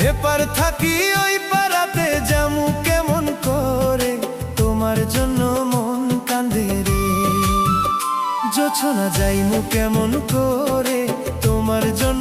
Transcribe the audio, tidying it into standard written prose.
এপার থাকি ওই পারাতে যামু কেমন করে, তোমার জন্য মন কান্দে রে। জোছনা যাইমু কেমন করে, তোমার জন্য